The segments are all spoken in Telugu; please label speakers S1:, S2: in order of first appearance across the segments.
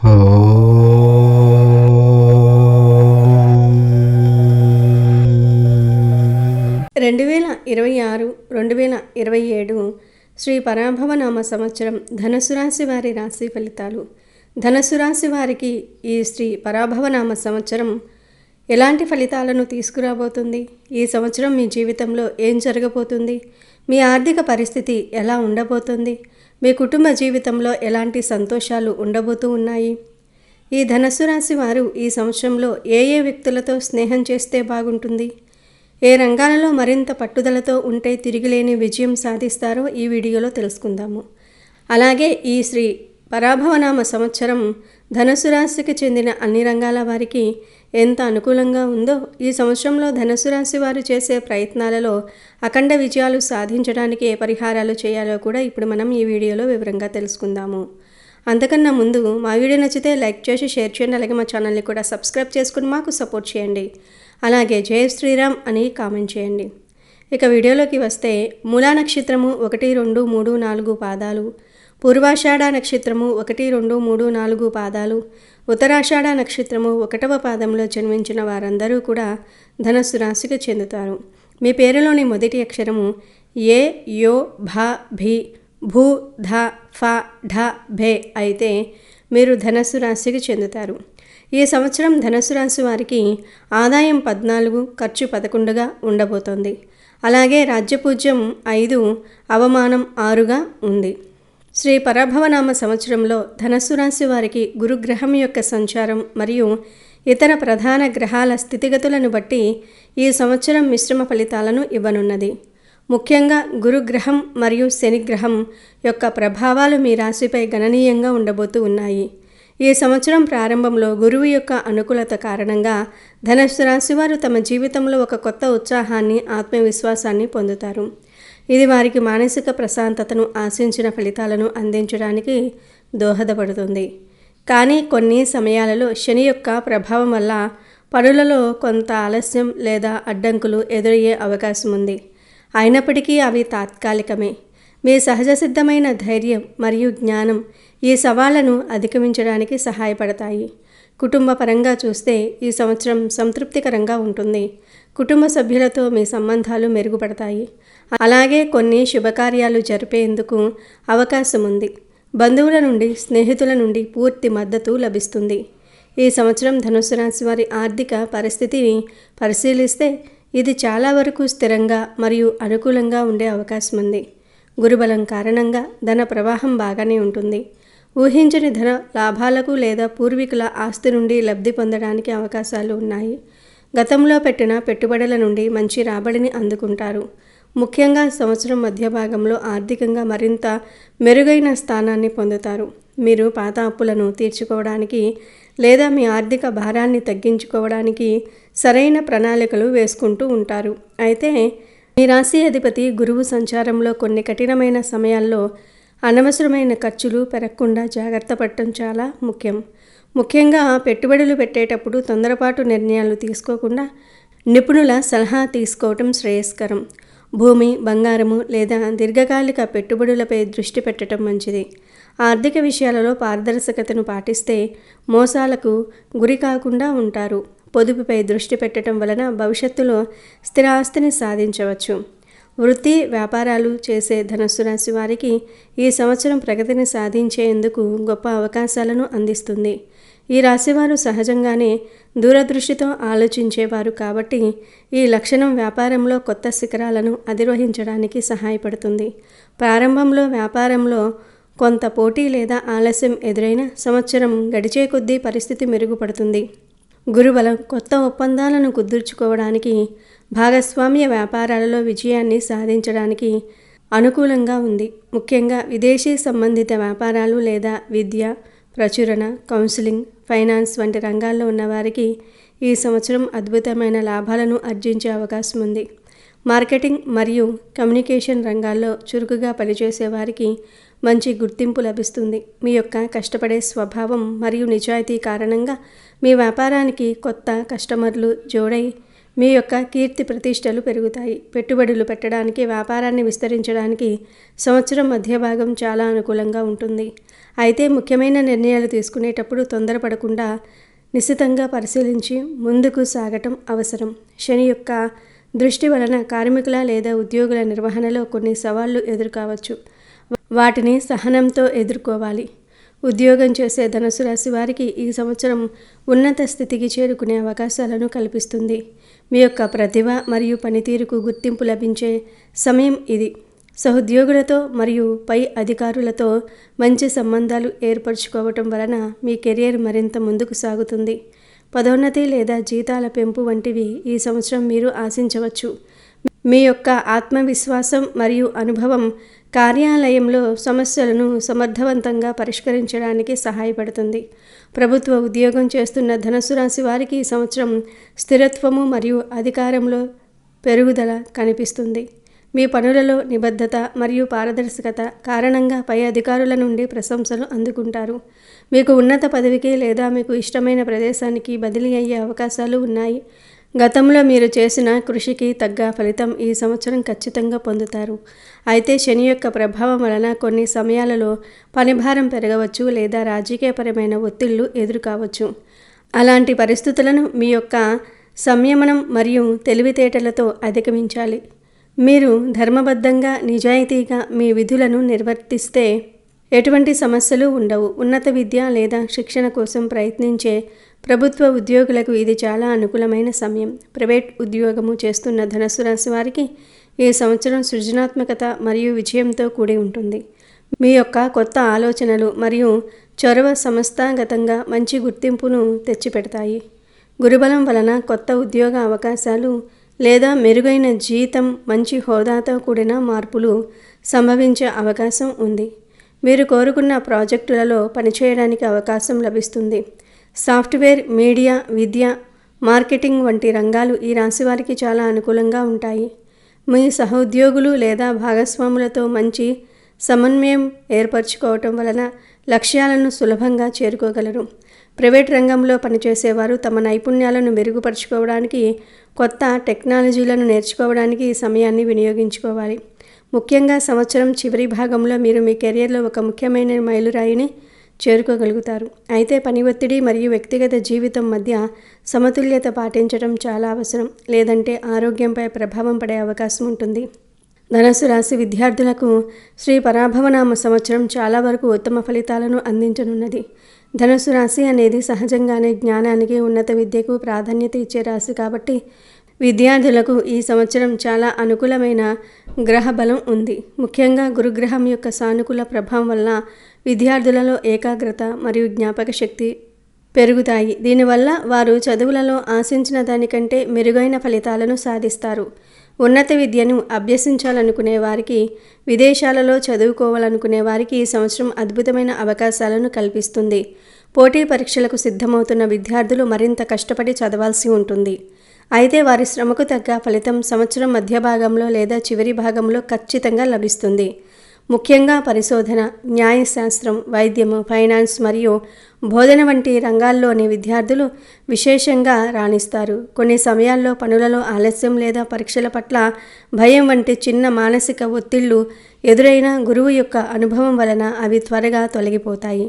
S1: 2026 2027 శ్రీ పరాభవనామ సంవత్సరం ధనుసు రాశి వారి రాశి ఫలితాలు. ధనుసు రాశి వారికి ఈ శ్రీ పరాభవనామ సంవత్సరం ఎలాంటి ఫలితాలను తీసుకురాబోతుంది? ఈ సంవత్సరం మీ జీవితంలో ఏం జరగబోతుంది? మీ ఆర్థిక పరిస్థితి ఎలా ఉండబోతుంది? మీ కుటుంబ జీవితంలో ఎలాంటి సంతోషాలు ఉండబోతూ ఉన్నాయి? ఈ ధనుసు రాశి వారు ఈ సంవత్సరంలో ఏ వ్యక్తులతో స్నేహం చేస్తే బాగుంటుంది? ఏ రంగాలలో మరింత పట్టుదలతో ఉంటే తిరిగిలేని విజయం సాధిస్తారో ఈ వీడియోలో తెలుసుకుందాము. అలాగే ఈ శ్రీ పరాభవనామ సంవత్సరం ధనుసు రాశికి చెందిన అన్ని రంగాల వారికి ఎంత అనుకూలంగా ఉందో, ఈ సంవత్సరంలో ధనుసు రాశి వారు చేసే ప్రయత్నాలలో అఖండ విజయాలు సాధించడానికి ఏ పరిహారాలు చేయాలో కూడా ఇప్పుడు మనం ఈ వీడియోలో వివరంగా తెలుసుకుందాము. అంతకన్నా ముందు మా వీడియో నచ్చితే లైక్ చేసి షేర్ చేయండి. అలాగే మా ఛానల్ని కూడా సబ్స్క్రైబ్ చేసుకుని మాకు సపోర్ట్ చేయండి. అలాగే జై శ్రీరామ్ అని కామెంట్ చేయండి. ఇక వీడియోలోకి వస్తే, మూలా నక్షత్రము 1, 2, 3, 4 పాదాలు, పూర్వాషాఢ నక్షత్రము 1, 2, 3, 4 పాదాలు, ఉత్తరాషాఢ నక్షత్రము 1వ పాదంలో జన్మించిన వారందరూ కూడా ధనుస్సు రాశికి చెందుతారు. మీ పేరులోని మొదటి అక్షరము ఏ, యో, భ, భి, భూ, ధ, ఫ, ఢ, భే అయితే మీరు ధనుస్సు రాశికి చెందుతారు. ఈ సంవత్సరం ధనుస్సు రాశి వారికి ఆదాయం 14, ఖర్చు 11గా ఉండబోతోంది. అలాగే రాజ్యపూజ్యం 5, అవమానం 6గా ఉంది. శ్రీ పరాభవనామ సంవత్సరంలో ధనుస్సు రాశి వారికి గురుగ్రహం యొక్క సంచారం మరియు ఇతర ప్రధాన గ్రహాల స్థితిగతులను బట్టి ఈ సంవత్సరం మిశ్రమ ఫలితాలను ఇవ్వనున్నది. ముఖ్యంగా గురుగ్రహం మరియు శనిగ్రహం యొక్క ప్రభావాలు మీ రాశిపై గణనీయంగా ఉండబోతూ ఉన్నాయి. ఈ సంవత్సరం ప్రారంభంలో గురువు యొక్క అనుకూలత కారణంగా ధనుస్సు రాశి వారు తమ జీవితంలో ఒక కొత్త ఉత్సాహాన్ని, ఆత్మవిశ్వాసాన్ని పొందుతారు. ఇది వారికి మానసిక ప్రశాంతతను, ఆశించిన ఫలితాలను అందించడానికి దోహదపడుతుంది. కానీ కొన్ని సమయాలలో శని యొక్క ప్రభావం వల్ల పనులలో కొంత ఆలస్యం లేదా అడ్డంకులు ఎదురయ్యే అవకాశం ఉంది. అయినప్పటికీ అవి తాత్కాలికమే. మీ సహజ సిద్ధమైన ధైర్యం మరియు జ్ఞానం ఈ సవాళ్లను అధిగమించడానికి సహాయపడతాయి. కుటుంబ పరంగా చూస్తే ఈ సంవత్సరం సంతృప్తికరంగా ఉంటుంది. కుటుంబ సభ్యులతో మీ సంబంధాలు మెరుగుపడతాయి. అలాగే కొన్ని శుభకార్యాలు జరిపేందుకు అవకాశం ఉంది. బంధువుల నుండి, స్నేహితుల నుండి పూర్తి మద్దతు లభిస్తుంది. ఈ సంవత్సరం ధనుస్సు రాశి వారి ఆర్థిక పరిస్థితిని పరిశీలిస్తే ఇది చాలా వరకు స్థిరంగా మరియు అనుకూలంగా ఉండే అవకాశం ఉంది. గురుబలం కారణంగా ధన ప్రవాహం బాగానే ఉంటుంది. ఊహించని ధన లాభాలకు లేదా పూర్వీకుల ఆస్తి నుండి లబ్ధి పొందడానికి అవకాశాలు ఉన్నాయి. గతంలో పెట్టిన పెట్టుబడుల నుండి మంచి రాబడిని అందుకుంటారు. ముఖ్యంగా సంవత్సరం మధ్య భాగంలో ఆర్థికంగా మరింత మెరుగైన స్థానాన్ని పొందుతారు. మీరు పాత అప్పులను తీర్చుకోవడానికి లేదా మీ ఆర్థిక భారాన్ని తగ్గించుకోవడానికి సరైన ప్రణాళికలు వేసుకుంటూ ఉంటారు. అయితే మీ రాశి అధిపతి గురువు సంచారంలో కొన్ని కఠినమైన సమయాల్లో అనవసరమైన ఖర్చులు పెరగకుండా జాగ్రత్త పడటం చాలా ముఖ్యం. ముఖ్యంగా పెట్టుబడులు పెట్టేటప్పుడు తొందరపాటు నిర్ణయాలు తీసుకోకుండా నిపుణుల సలహా తీసుకోవటం శ్రేయస్కరం. భూమి, బంగారము లేదా దీర్ఘకాలిక పెట్టుబడులపై దృష్టి పెట్టడం మంచిది. ఆర్థిక విషయాలలో పారదర్శకతను పాటిస్తే మోసాలకు గురి కాకుండా ఉంటారు. పొదుపుపై దృష్టి పెట్టడం వలన భవిష్యత్తులో స్థిరాస్తిని సాధించవచ్చు. వృత్తి, వ్యాపారాలు చేసే ధనుస్సు రాశి వారికి ఈ సంవత్సరం ప్రగతిని సాధించేందుకు గొప్ప అవకాశాలను అందిస్తుంది. ఈ రాశివారు సహజంగానే దూరదృష్టితో ఆలోచించేవారు కాబట్టి ఈ లక్షణం వ్యాపారంలో కొత్త శిఖరాలను అధిరోహించడానికి సహాయపడుతుంది. ప్రారంభంలో వ్యాపారంలో కొంత పోటీ లేదా ఆలస్యం ఎదురైన సంవత్సరం గడిచే కొద్దీ పరిస్థితి మెరుగుపడుతుంది. గురుబలం కొత్త ఒప్పందాలను కుదుర్చుకోవడానికి, భాగస్వామ్య వ్యాపారాలలో విజయాన్ని సాధించడానికి అనుకూలంగా ఉంది. ముఖ్యంగా విదేశీ సంబంధిత వ్యాపారాలు లేదా విద్య, ప్రచురణ, కౌన్సిలింగ్, ఫైనాన్స్ వంటి రంగాల్లో ఉన్నవారికి ఈ సంవత్సరం అద్భుతమైన లాభాలను ఆర్జించే అవకాశం ఉంది. మార్కెటింగ్ మరియు కమ్యూనికేషన్ రంగాల్లో చురుకుగా పనిచేసే వారికి మంచి గుర్తింపు లభిస్తుంది. మీ యొక్క కష్టపడే స్వభావం మరియు నిజాయితీ కారణంగా మీ వ్యాపారానికి కొత్త కస్టమర్లు జోడై మీ యొక్క కీర్తి ప్రతిష్టలు పెరుగుతాయి. పెట్టుబడులు పెట్టడానికి, వ్యాపారాన్ని విస్తరించడానికి సంవత్సరం మధ్య భాగం చాలా అనుకూలంగా ఉంటుంది. అయితే ముఖ్యమైన నిర్ణయాలు తీసుకునేటప్పుడు తొందరపడకుండా నిశితంగా పరిశీలించి ముందుకు సాగటం అవసరం. శని యొక్క దృష్టి వలన కార్మికుల లేదా ఉద్యోగుల నిర్వహణలో కొన్ని సవాళ్లు ఎదుర్కోవచ్చు. వాటిని సహనంతో ఎదుర్కోవాలి. ఉద్యోగం చేసే ధనుసు రాశి వారికి ఈ సంవత్సరం ఉన్నత స్థితికి చేరుకునే అవకాశాలను కల్పిస్తుంది. మీ యొక్క ప్రతిభ మరియు పనితీరుకు గుర్తింపు లభించే సమయం ఇది. సహోద్యోగులతో మరియు పై అధికారులతో మంచి సంబంధాలు ఏర్పరచుకోవటం వలన మీ కెరియర్ మరింత ముందుకు సాగుతుంది. పదోన్నతి లేదా జీతాల పెంపు వంటివి ఈ సంవత్సరం మీరు ఆశించవచ్చు. మీ యొక్క ఆత్మవిశ్వాసం మరియు అనుభవం కార్యాలయంలో సమస్యలను సమర్థవంతంగా పరిష్కరించడానికి సహాయపడుతుంది. ప్రభుత్వ ఉద్యోగం చేస్తున్న ధనుసు రాశి వారికి ఈ సంవత్సరం స్థిరత్వము మరియు అధికారంలో పెరుగుదల కనిపిస్తుంది. మీ పనులలో నిబద్ధత మరియు పారదర్శకత కారణంగా పై అధికారుల నుండి ప్రశంసలు అందుకుంటారు. మీకు ఉన్నత పదవికి లేదా మీకు ఇష్టమైన ప్రదేశానికి బదిలీ అయ్యే అవకాశాలు ఉన్నాయి. గతంలో మీరు చేసిన కృషికి తగ్గ ఫలితం ఈ సంవత్సరం ఖచ్చితంగా పొందుతారు. అయితే శని యొక్క ప్రభావం వలన కొన్ని సమయాలలో పనిభారం పెరగవచ్చు లేదా రాజకీయపరమైన ఒత్తిళ్లు ఎదురుకావచ్చు. అలాంటి పరిస్థితులను మీ యొక్క సంయమనం మరియు తెలివితేటలతో అధిగమించాలి. మీరు ధర్మబద్ధంగా, నిజాయితీగా మీ విధులను నిర్వర్తిస్తే ఎటువంటి సమస్యలు ఉండవు. ఉన్నత విద్య లేదా శిక్షణ కోసం ప్రయత్నించే ప్రభుత్వ ఉద్యోగులకు ఇది చాలా అనుకూలమైన సమయం. ప్రైవేట్ ఉద్యోగము చేస్తున్న ధనుసు రాశి వారికి ఈ సంవత్సరం సృజనాత్మకత మరియు విజయంతో కూడి ఉంటుంది. మీ యొక్క కొత్త ఆలోచనలు మరియు చొరవ సంస్థాగతంగా మంచి గుర్తింపును తెచ్చిపెడతాయి. గురుబలం వలన కొత్త ఉద్యోగ అవకాశాలు లేదా మెరుగైన జీతం, మంచి హోదాతో కూడిన మార్పులు సంభవించే అవకాశం ఉంది. మీరు కోరుకున్న ప్రాజెక్టులలో పనిచేయడానికి అవకాశం లభిస్తుంది. సాఫ్ట్వేర్, మీడియా, విద్య, మార్కెటింగ్ వంటి రంగాలు ఈ రాశి వారికి చాలా అనుకూలంగా ఉంటాయి. మీ సహోద్యోగులు లేదా భాగస్వాములతో మంచి సమన్వయం ఏర్పరచుకోవటం వలన లక్ష్యాలను సులభంగా చేరుకోగలరు. ప్రైవేట్ రంగంలో పనిచేసేవారు తమ నైపుణ్యాలను మెరుగుపరుచుకోవడానికి, కొత్త టెక్నాలజీలను నేర్చుకోవడానికి ఈ సమయాన్ని వినియోగించుకోవాలి. ముఖ్యంగా సంవత్సరం చివరి భాగంలో మీరు మీ కెరియర్లో ఒక ముఖ్యమైన మైలురాయిని చేరుకోగలుగుతారు. అయితే పని ఒత్తిడి మరియు వ్యక్తిగత జీవితం మధ్య సమతుల్యత పాటించడం చాలా అవసరం, లేదంటే ఆరోగ్యంపై ప్రభావం పడే అవకాశం ఉంటుంది. ధనుసు రాశి విద్యార్థులకు శ్రీ పరాభవనామ సంవత్సరం చాలా వరకు ఉత్తమ ఫలితాలను అందించనున్నది. ధనుసు రాశి అనేది సహజంగానే జ్ఞానానికి, ఉన్నత విద్యకు ప్రాధాన్యత ఇచ్చే రాశి కాబట్టి విద్యార్థులకు ఈ సంవత్సరం చాలా అనుకూలమైన గ్రహ బలం ఉంది. ముఖ్యంగా గురుగ్రహం యొక్క సానుకూల ప్రభావం వల్ల విద్యార్థులలో ఏకాగ్రత మరియు జ్ఞాపక శక్తి పెరుగుతాయి. దీనివల్ల వారు చదువులలో ఆశించిన దానికంటే మెరుగైన ఫలితాలను సాధిస్తారు. ఉన్నత విద్యను అభ్యసించాలనుకునే వారికి, విదేశాలలో చదువుకోవాలనుకునే వారికి ఈ సంవత్సరం అద్భుతమైన అవకాశాలను కల్పిస్తుంది. పోటీ పరీక్షలకు సిద్ధమవుతున్న విద్యార్థులు మరింత కష్టపడి చదవాల్సి ఉంటుంది. అయితే వారి శ్రమకు తగ్గ ఫలితం సంవత్సరం మధ్య భాగంలో లేదా చివరి భాగంలో ఖచ్చితంగా లభిస్తుంది. ముఖ్యంగా పరిశోధన, న్యాయశాస్త్రం, వైద్యము, ఫైనాన్స్ మరియు బోధన వంటి రంగాల్లోని విద్యార్థులు విశేషంగా రాణిస్తారు. కొన్ని సమయాల్లో పనులలో ఆలస్యం లేదా పరీక్షల పట్ల భయం వంటి చిన్న మానసిక ఒత్తిళ్లు ఎదురైన గురువు యొక్క అనుభవం వలన అవి త్వరగా తొలగిపోతాయి.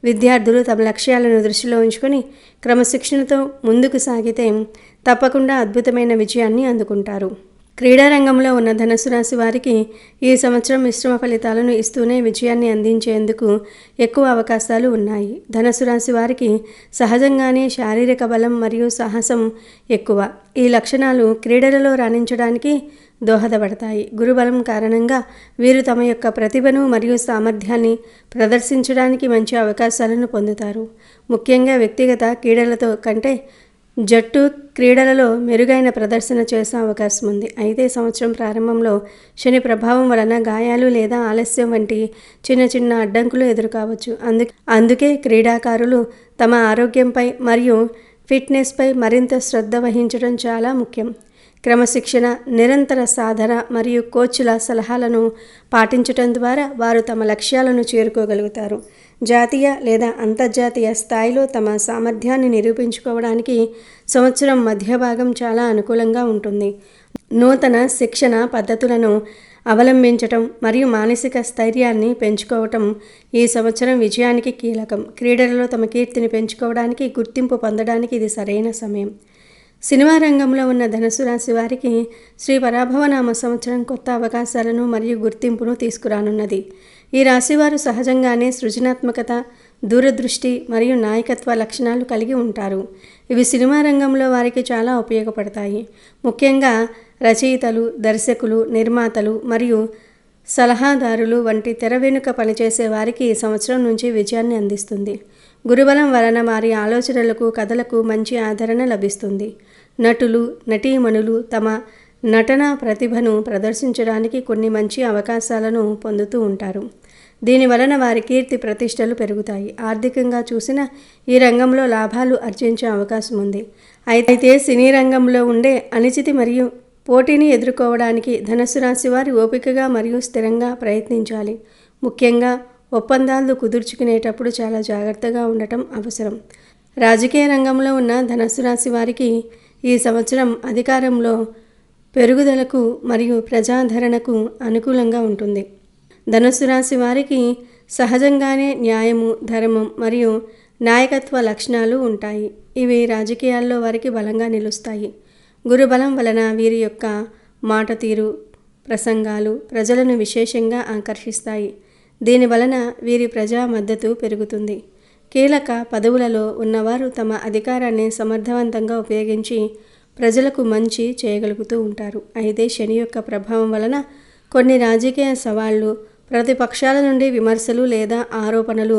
S1: విద్యార్థులు తమ లక్ష్యాలను దృష్టిలో ఉంచుకొని క్రమశిక్షణతో ముందుకు సాగితే తప్పకుండా అద్భుతమైన విజయాన్ని అందుకుంటారు. క్రీడారంగంలో ఉన్న ధనుసు రాశి వారికి ఈ సంవత్సరం మిశ్రమ ఫలితాలను ఇస్తూనే విజయాన్ని అందించేందుకు ఎక్కువ అవకాశాలు ఉన్నాయి. ధనుసు రాశి వారికి సహజంగానే శారీరక బలం మరియు సాహసం ఎక్కువ. ఈ లక్షణాలు క్రీడలలో రాణించడానికి దోహదపడతాయి. గురుబలం కారణంగా వీరు తమ యొక్క ప్రతిభను మరియు సామర్థ్యాన్ని ప్రదర్శించడానికి మంచి అవకాశాలను పొందుతారు. ముఖ్యంగా వ్యక్తిగత క్రీడలతో కంటే జట్టు క్రీడలలో మెరుగైన ప్రదర్శన చేసే అవకాశం ఉంది. అయితే సంవత్సరం ప్రారంభంలో శని ప్రభావం వలన గాయాలు లేదా ఆలస్యం వంటి చిన్న చిన్న అడ్డంకులు ఎదురుకావచ్చు. అందుకే క్రీడాకారులు తమ ఆరోగ్యంపై మరియు ఫిట్నెస్పై మరింత శ్రద్ధ వహించడం చాలా ముఖ్యం. క్రమశిక్షణ, నిరంతర సాధన మరియు కోచ్ల సలహాలను పాటించటం ద్వారా వారు తమ లక్ష్యాలను చేరుకోగలుగుతారు. జాతీయ లేదా అంతర్జాతీయ స్థాయిలో తమ సామర్థ్యాన్ని నిరూపించుకోవడానికి సంవత్సరం మధ్య భాగం చాలా అనుకూలంగా ఉంటుంది. నూతన శిక్షణ పద్ధతులను అవలంబించటం మరియు మానసిక స్థైర్యాన్ని పెంచుకోవటం ఈ సంవత్సరం విజయానికి కీలకం. క్రీడలలో తమ కీర్తిని పెంచుకోవడానికి, గుర్తింపు పొందడానికి ఇది సరైన సమయం. సినిమా రంగంలో ఉన్న ధనుసు రాశి వారికి శ్రీ పరాభవనామ సంవత్సరం కొత్త అవకాశాలను మరియు గుర్తింపును తీసుకురానున్నది. ఈ రాశివారు సహజంగానే సృజనాత్మకత, దూరదృష్టి మరియు నాయకత్వ లక్షణాలు కలిగి ఉంటారు. ఇవి సినిమా రంగంలో వారికి చాలా ఉపయోగపడతాయి. ముఖ్యంగా రచయితలు, దర్శకులు, నిర్మాతలు మరియు సలహాదారులు వంటి తెర వెనుక పనిచేసే వారికి ఈ సంవత్సరం నుంచి విజయాన్ని అందిస్తుంది. గురుబలం వలన వారి ఆలోచనలకు, కథలకు మంచి ఆదరణ లభిస్తుంది. నటులు, నటీమణులు తమ నటనా ప్రతిభను ప్రదర్శించడానికి కొన్ని మంచి అవకాశాలను పొందుతూ ఉంటారు. దీనివలన వారి కీర్తి ప్రతిష్టలు పెరుగుతాయి. ఆర్థికంగా చూసిన ఈ రంగంలో లాభాలు ఆర్జించే అవకాశం ఉంది. అయితే సినీ రంగంలో ఉండే అనిశ్చితి మరియు పోటీని ఎదుర్కోవడానికి ధనుసు రాశి వారి ఓపికగా మరియు స్థిరంగా ప్రయత్నించాలి. ముఖ్యంగా ఒప్పందాలు కుదుర్చుకునేటప్పుడు చాలా జాగ్రత్తగా ఉండటం అవసరం. రాజకీయ రంగంలో ఉన్న ధనుసు రాశి వారికి ఈ సంవత్సరం అధికారంలో పెరుగుదలకు మరియు ప్రజాదరణకు అనుకూలంగా ఉంటుంది. ధనుసు రాశి వారికి సహజంగానే న్యాయము, ధర్మం మరియు నాయకత్వ లక్షణాలు ఉంటాయి. ఇవి రాజకీయాల్లో వారికి బలంగా నిలుస్తాయి. గురుబలం వలన వీరి యొక్క మాట తీరు, ప్రసంగాలు ప్రజలను విశేషంగా ఆకర్షిస్తాయి. దీనివలన వీరి ప్రజా మద్దతు పెరుగుతుంది. కీలక పదవులలో ఉన్నవారు తమ అధికారాన్ని సమర్థవంతంగా ఉపయోగించి ప్రజలకు మంచి చేయగలుగుతూ ఉంటారు. అయితే శని యొక్క ప్రభావం వలన కొన్ని రాజకీయ సవాళ్లు, ప్రతిపక్షాల నుండి విమర్శలు లేదా ఆరోపణలు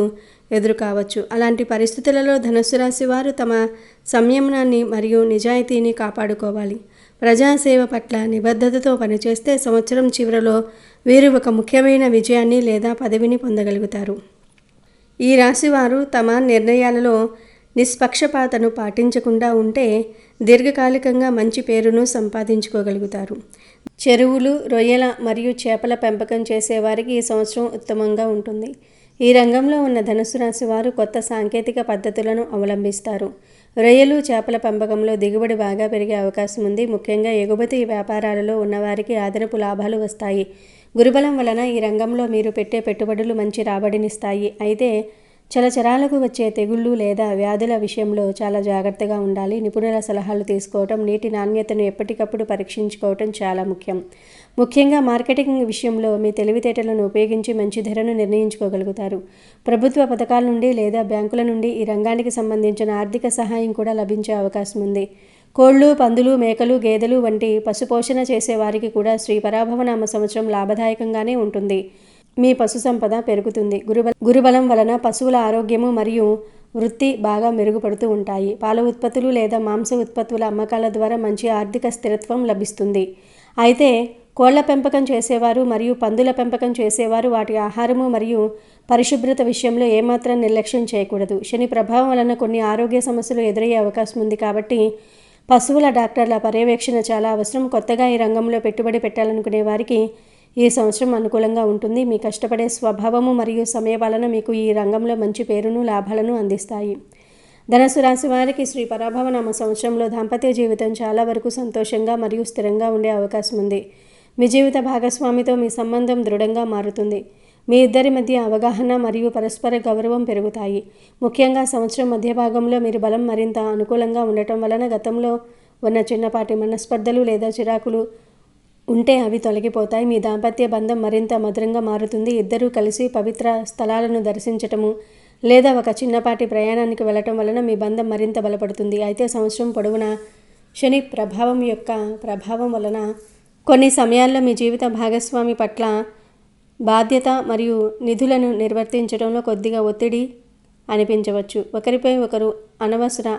S1: ఎదురుకావచ్చు. అలాంటి పరిస్థితులలో ధనుసు రాశి వారు తమ సంయమనాన్ని మరియు నిజాయితీని కాపాడుకోవాలి. ప్రజాసేవ పట్ల నిబద్ధతతో పనిచేస్తే సంవత్సరం చివరలో వీరు ఒక ముఖ్యమైన విజయాన్ని లేదా పదవిని పొందగలుగుతారు. ఈ రాశివారు తమ నిర్ణయాలలో నిష్పక్షపాతను పాటించకుండా ఉంటే దీర్ఘకాలికంగా మంచి పేరును సంపాదించుకోగలుగుతారు. చెరువులు, రొయ్యల మరియు చేపల పెంపకం చేసేవారికి ఈ సంవత్సరం ఉత్తమంగా ఉంటుంది. ఈ రంగంలో ఉన్న ధనుసు రాశి వారు కొత్త సాంకేతిక పద్ధతులను అవలంబిస్తారు. రొయ్యలు, చేపల పెంపకంలో దిగుబడి బాగా పెరిగే అవకాశం ఉంది. ముఖ్యంగా ఎగుమతి వ్యాపారాలలో ఉన్నవారికి అదనపు లాభాలు వస్తాయి. గురుబలం వలన ఈ రంగంలో మీరు పెట్టే పెట్టుబడులు మంచి రాబడినిస్తాయి. అయితే చలచరాలకు వచ్చే తెగుళ్ళు లేదా వ్యాధుల విషయంలో చాలా జాగ్రత్తగా ఉండాలి. నిపుణుల సలహాలు తీసుకోవటం, నీటి నాణ్యతను ఎప్పటికప్పుడు పరీక్షించుకోవటం చాలా ముఖ్యం. ముఖ్యంగా మార్కెటింగ్ విషయంలో మీ తెలివితేటలను ఉపయోగించి మంచి ధరను నిర్ణయించుకోగలుగుతారు. ప్రభుత్వ పథకాల నుండి లేదా బ్యాంకుల నుండి ఈ రంగానికి సంబంధించిన ఆర్థిక సహాయం కూడా లభించే అవకాశం ఉంది. కోళ్లు, పందులు, మేకలు, గేదెలు వంటి పశుపోషణ చేసేవారికి కూడా శ్రీ పరాభవనామ సంవత్సరం లాభదాయకంగానే ఉంటుంది. మీ పశు సంపద పెరుగుతుంది. గురుబలం వలన పశువుల ఆరోగ్యము మరియు వృత్తి బాగా మెరుగుపడుతూ ఉంటాయి. పాల ఉత్పత్తులు లేదా మాంస ఉత్పత్తుల అమ్మకాల ద్వారా మంచి ఆర్థిక స్థిరత్వం లభిస్తుంది. అయితే కోళ్ల పెంపకం చేసేవారు మరియు పందుల పెంపకం చేసేవారు వాటి ఆహారము మరియు పరిశుభ్రత విషయంలో ఏమాత్రం నిర్లక్ష్యం చేయకూడదు. శని ప్రభావం వలన కొన్ని ఆరోగ్య సమస్యలు ఎదురయ్యే అవకాశం ఉంది. కాబట్టి పశువుల డాక్టర్ల పర్యవేక్షణ చాలా అవసరం. కొత్తగా ఈ రంగంలో పెట్టుబడి పెట్టాలనుకునే వారికి ఈ సంవత్సరం అనుకూలంగా ఉంటుంది. మీ కష్టపడే స్వభావము మరియు సమయపాలన మీకు ఈ రంగంలో మంచి పేరును, లాభాలను అందిస్తాయి. ధనుసు రాశి వారికి శ్రీ పరాభవనామ సంవత్సరంలో దాంపత్య జీవితం చాలా వరకు సంతోషంగా మరియు స్థిరంగా ఉండే అవకాశం ఉంది. మీ జీవిత భాగస్వామితో మీ సంబంధం దృఢంగా మారుతుంది. మీ ఇద్దరి మధ్య అవగాహన మరియు పరస్పర గౌరవం పెరుగుతాయి. ముఖ్యంగా సంవత్సరం మధ్య భాగంలో మీరు బలం మరింత అనుకూలంగా ఉండటం వలన గతంలో ఉన్న చిన్నపాటి మనస్పర్ధలు లేదా చిరాకులు ఉంటే అవి తొలగిపోతాయి. మీ దాంపత్య బంధం మరింత మధురంగా మారుతుంది. ఇద్దరూ కలిసి పవిత్ర స్థలాలను దర్శించటము లేదా ఒక చిన్నపాటి ప్రయాణానికి వెళ్ళటం వలన మీ బంధం మరింత బలపడుతుంది. అయితే సంవత్సరం పొడవునా శని ప్రభావం వలన కొన్ని సమయాల్లో మీ జీవిత భాగస్వామి పట్ల బాధ్యత మరియు నిధులను నిర్వర్తించడంలో కొద్దిగా ఒత్తిడి అనిపించవచ్చు. ఒకరిపై ఒకరు అనవసర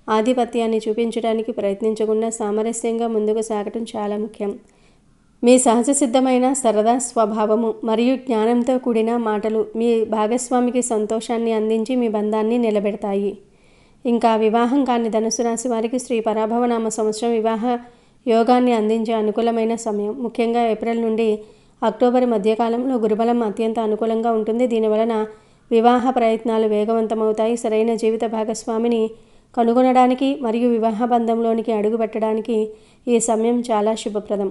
S1: ఆధిపత్యాన్ని చూపించడానికి ప్రయత్నించకుండా సామరస్యంగా ముందుకు సాగటం చాలా ముఖ్యం. మీ సహజ సిద్ధమైన సరదా స్వభావము మరియు జ్ఞానంతో కూడిన మాటలు మీ భాగస్వామికి సంతోషాన్ని అందించి మీ బంధాన్ని నిలబెడతాయి. ఇంకా వివాహం కాని ధనుసు రాశి వారికి శ్రీ పరాభవనామ సంవత్సరం వివాహ యోగాన్ని అందించే అనుకూలమైన సమయం. ముఖ్యంగా ఏప్రిల్ నుండి అక్టోబర్ మధ్యకాలంలో గురుబలం అత్యంత అనుకూలంగా ఉంటుంది. దీనివలన వివాహ ప్రయత్నాలు వేగవంతమవుతాయి. సరైన జీవిత భాగస్వామిని కనుగొనడానికి మరియు వివాహ బంధంలోనికి అడుగుపెట్టడానికి ఈ సమయం చాలా శుభప్రదం.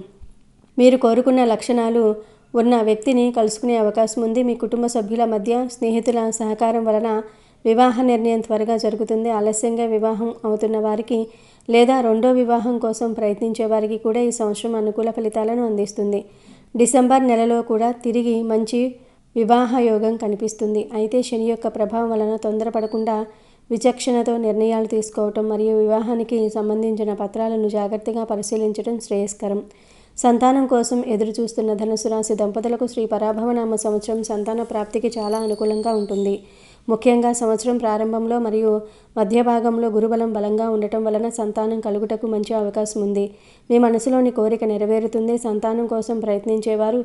S1: మీరు కోరుకున్న లక్షణాలు ఉన్న వ్యక్తిని కలుసుకునే అవకాశం ఉంది. మీ కుటుంబ సభ్యుల మధ్య స్నేహితుల సహకారం వలన వివాహ నిర్ణయం త్వరగా జరుగుతుంది. ఆలస్యంగా వివాహం అవుతున్న వారికి లేదా రెండో వివాహం కోసం ప్రయత్నించే వారికి కూడా ఈ సంవత్సరం అనుకూల ఫలితాలను అందిస్తుంది. డిసెంబర్ నెలలో కూడా తిరిగి మంచి వివాహ యోగం కనిపిస్తుంది. అయితే శని యొక్క ప్రభావం వలన తొందరపడకుండా విచక్షణతో నిర్ణయాలు తీసుకోవటం మరియు వివాహానికి సంబంధించిన పత్రాలను జాగ్రత్తగా పరిశీలించడం శ్రేయస్కరం. సంతానం కోసం ఎదురు చూస్తున్న ధనుసు రాశి దంపతులకు శ్రీ పరాభవనామ సంవత్సరం సంతాన ప్రాప్తికి చాలా అనుకూలంగా ఉంటుంది. ముఖ్యంగా సంవత్సరం ప్రారంభంలో మరియు మధ్య భాగంలో గురుబలం బలంగా ఉండటం వలన సంతానం కలుగుటకు మంచి అవకాశం ఉంది. మీ మనసులోని కోరిక నెరవేరుతుంది. సంతానం కోసం ప్రయత్నించేవారు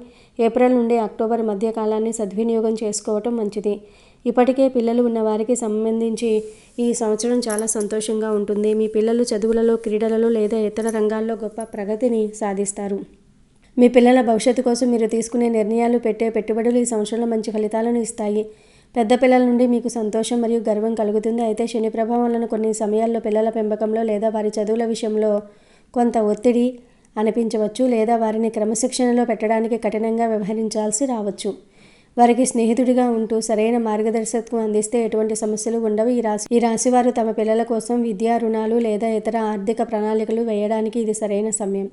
S1: ఏప్రిల్ నుండి అక్టోబర్ మధ్య కాలాన్ని సద్వినియోగం చేసుకోవటం మంచిది. ఇప్పటికే పిల్లలు ఉన్న వారికి సంబంధించి ఈ సంవత్సరం చాలా సంతోషంగా ఉంటుంది. మీ పిల్లలు చదువులలో, క్రీడలలో లేదా ఇతర రంగాల్లో గొప్ప ప్రగతిని సాధిస్తారు. మీ పిల్లల భవిష్యత్తు కోసం మీరు తీసుకునే నిర్ణయాలు, పెట్టే పెట్టుబడులు ఈ సంవత్సరంలో మంచి ఫలితాలను ఇస్తాయి. పెద్ద పిల్లల నుండి మీకు సంతోషం మరియు గర్వం కలుగుతుంది. అయితే శని ప్రభావం వలన కొన్ని సమయాల్లో పిల్లల పెంపకంలో లేదా వారి చదువుల విషయంలో కొంత ఒత్తిడి అనిపించవచ్చు లేదా వారిని క్రమశిక్షణలో పెట్టడానికి కఠినంగా వ్యవహరించాల్సి రావచ్చు. వారికి స్నేహితుడిగా ఉంటూ సరైన మార్గదర్శకత్వం అందిస్తే ఎటువంటి సమస్యలు ఉండవు. ఈ రాశివారు తమ పిల్లల కోసం విద్యా రుణాలు లేదా ఇతర ఆర్థిక ప్రణాళికలు వేయడానికి ఇది సరైన సమయం.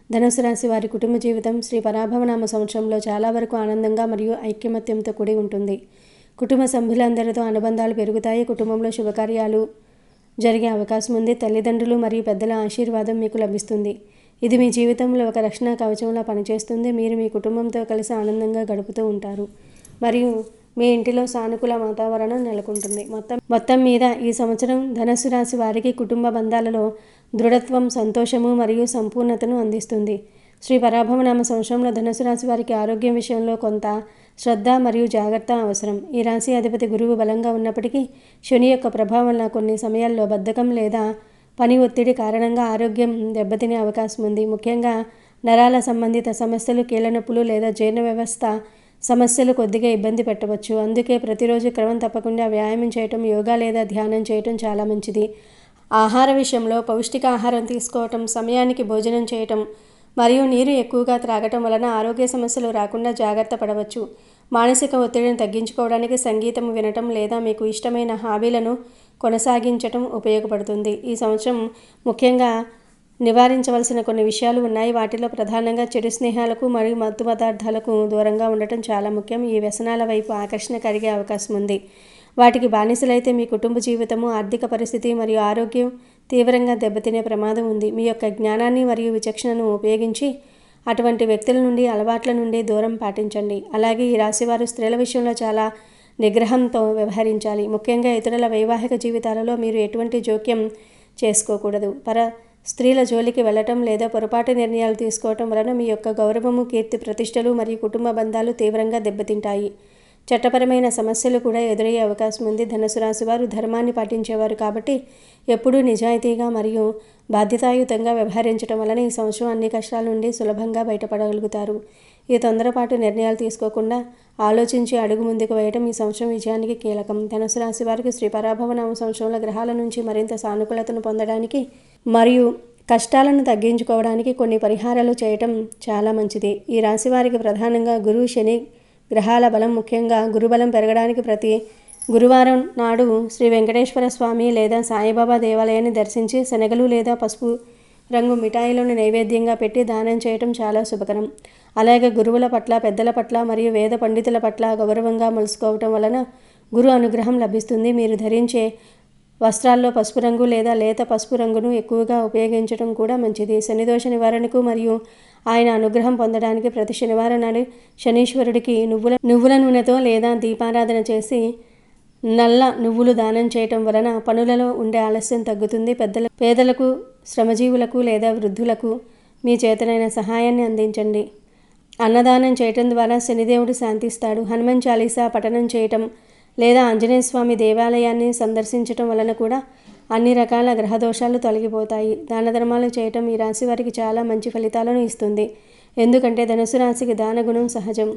S1: ధనుసు రాశి వారి కుటుంబ జీవితం శ్రీ పరాభవనామ సంవత్సరంలో చాలా వరకు ఆనందంగా మరియు ఐకమత్యంతో కూడి ఉంటుంది. కుటుంబ సభ్యులందరితో అనుబంధాలు పెరుగుతాయి. కుటుంబంలో శుభకార్యాలు జరిగే అవకాశం ఉంది. తల్లిదండ్రులు మరియు పెద్దల ఆశీర్వాదం మీకు లభిస్తుంది. ఇది మీ జీవితంలో ఒక రక్షణ కవచంలా పనిచేస్తుంది. మీరు మీ కుటుంబంతో కలిసి ఆనందంగా గడుపుతూ ఉంటారు మరియు మీ ఇంటిలో సానుకూల వాతావరణం నెలకొంటుంది. మొత్తం మీద ఈ సంవత్సరం ధనుసు రాశి వారికి కుటుంబ బంధాలలో దృఢత్వం, సంతోషము మరియు సంపూర్ణతను అందిస్తుంది. శ్రీ పరాభవనామ సంవత్సరంలో ధనుసు రాశి వారికి ఆరోగ్యం విషయంలో కొంత శ్రద్ధ మరియు జాగ్రత్త అవసరం. ఈ రాశి అధిపతి గురువు బలంగా ఉన్నప్పటికీ శని యొక్క ప్రభావం వల్ల కొన్ని సమయాల్లో బద్ధకం లేదా పని ఒత్తిడి కారణంగా ఆరోగ్యం దెబ్బతినే అవకాశం ఉంది. ముఖ్యంగా నరాల సంబంధిత సమస్యలు, కీళ్ళ నొప్పులు లేదా జీర్ణ వ్యవస్థ సమస్యలు కొద్దిగా ఇబ్బంది పెట్టవచ్చు. అందుకే ప్రతిరోజు క్రమం తప్పకుండా వ్యాయామం చేయటం, యోగా లేదా ధ్యానం చేయటం చాలా మంచిది. ఆహార విషయంలో పౌష్టికాహారం తీసుకోవటం, సమయానికి భోజనం చేయటం మరియు నీరు ఎక్కువగా త్రాగటం వలన ఆరోగ్య సమస్యలు రాకుండా జాగ్రత్త పడవచ్చు. మానసిక ఒత్తిడిని తగ్గించుకోవడానికి సంగీతం వినటం లేదా మీకు ఇష్టమైన హాబీలను కొనసాగించటం ఉపయోగపడుతుంది. ఈ సంవత్సరం ముఖ్యంగా నివారించవలసిన కొన్ని విషయాలు ఉన్నాయి. వాటిలో ప్రధానంగా చెడు స్నేహాలకు మరియు మత్తు పదార్థాలకు దూరంగా ఉండటం చాలా ముఖ్యం. ఈ వ్యసనాల వైపు ఆకర్షణ కలిగే అవకాశం ఉంది. వాటికి బానిసలైతే మీ కుటుంబ జీవితము, ఆర్థిక పరిస్థితి మరియు ఆరోగ్యం తీవ్రంగా దెబ్బతినే ప్రమాదం ఉంది. మీ యొక్క జ్ఞానాన్ని మరియు విచక్షణను ఉపయోగించి అటువంటి వ్యక్తుల నుండి, అలవాట్ల నుండి దూరం పాటించండి. అలాగే ఈ రాశివారు స్త్రీల విషయంలో చాలా నిగ్రహంతో వ్యవహరించాలి. ముఖ్యంగా ఇతరుల వైవాహిక జీవితాలలో మీరు ఎటువంటి జోక్యం చేసుకోకూడదు. స్త్రీల జోలికి వెళ్ళటం లేదా పొరపాటు నిర్ణయాలు తీసుకోవటం వలన మీ యొక్క గౌరవము, కీర్తి ప్రతిష్టలు మరియు కుటుంబ బంధాలు తీవ్రంగా దెబ్బతింటాయి. చట్టపరమైన సమస్యలు కూడా ఎదురయ్యే అవకాశం ఉంది. ధనుసు రాశి వారు ధర్మాన్ని పాటించేవారు కాబట్టి ఎప్పుడూ నిజాయితీగా మరియు బాధ్యతాయుతంగా వ్యవహరించడం వలన ఈ సంవత్సరం అన్ని కష్టాల నుండి సులభంగా బయటపడగలుగుతారు. ఈ తొందరపాటు నిర్ణయాలు తీసుకోకుండా ఆలోచించి అడుగు ముందుకు వేయడం ఈ సంవత్సరం విజయానికి కీలకం. ధనుసు రాశి వారికి శ్రీ పరాభవనామ సంవత్సరంలో గ్రహాల నుంచి మరింత సానుకూలతను పొందడానికి మరియు కష్టాలను తగ్గించుకోవడానికి కొన్ని పరిహారాలు చేయటం చాలా మంచిది. ఈ రాశి వారికి ప్రధానంగా గురు, శని గ్రహాల బలం, ముఖ్యంగా గురుబలం పెరగడానికి ప్రతి గురువారం నాడు శ్రీ వెంకటేశ్వర స్వామి లేదా సాయిబాబా దేవాలయాన్ని దర్శించి శనగలు లేదా పసుపు రంగు మిఠాయిలను నైవేద్యంగా పెట్టి దానం చేయటం చాలా శుభకరం. అలాగే గురువుల పట్ల, పెద్దల పట్ల మరియు వేద పండితుల పట్ల గౌరవంగా మలుసుకోవటం వలన గురు అనుగ్రహం లభిస్తుంది. మీరు ధరించే వస్త్రాల్లో పసుపు రంగు లేదా లేత పసుపు రంగును ఎక్కువగా ఉపయోగించడం కూడా మంచిది. శనిదోష నివారణకు మరియు ఆయన అనుగ్రహం పొందడానికి ప్రతి శనివారం నాడు శనీశ్వరుడికి నువ్వుల నూనెతో లేదా దీపారాధన చేసి నల్ల నువ్వులు దానం చేయటం వలన పనులలో ఉండే ఆలస్యం తగ్గుతుంది. పేదలకు, శ్రమజీవులకు లేదా వృద్ధులకు మీ చేతనైన సహాయాన్ని అందించండి. అన్నదానం చేయటం ద్వారా శనిదేవుడు శాంతిస్తాడు. హనుమాన్ చాలీసా పఠనం చేయటం లేదా ఆంజనేయ స్వామి దేవాలయాన్ని సందర్శించటం వలన కూడా అన్ని రకాల గ్రహదోషాలు తొలగిపోతాయి. దాన ధర్మాలు చేయటం ఈ రాశి వారికి చాలా మంచి ఫలితాలను ఇస్తుంది. ఎందుకంటే ధనుసు రాశికి దానగుణం సహజం.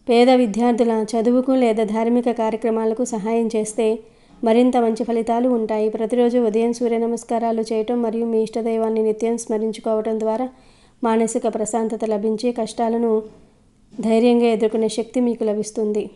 S1: పేద విద్యార్థుల చదువుకు లేదా ధార్మిక కార్యక్రమాలకు సహాయం చేస్తే మరింత మంచి ఫలితాలు ఉంటాయి. ప్రతిరోజు ఉదయం సూర్య నమస్కారాలు చేయటం మరియు మీ ఇష్టదైవాన్ని నిత్యం స్మరించుకోవటం ద్వారా మానసిక ప్రశాంతత లభించి కష్టాలను ధైర్యంగా ఎదుర్కొనే శక్తి మీకు లభిస్తుంది.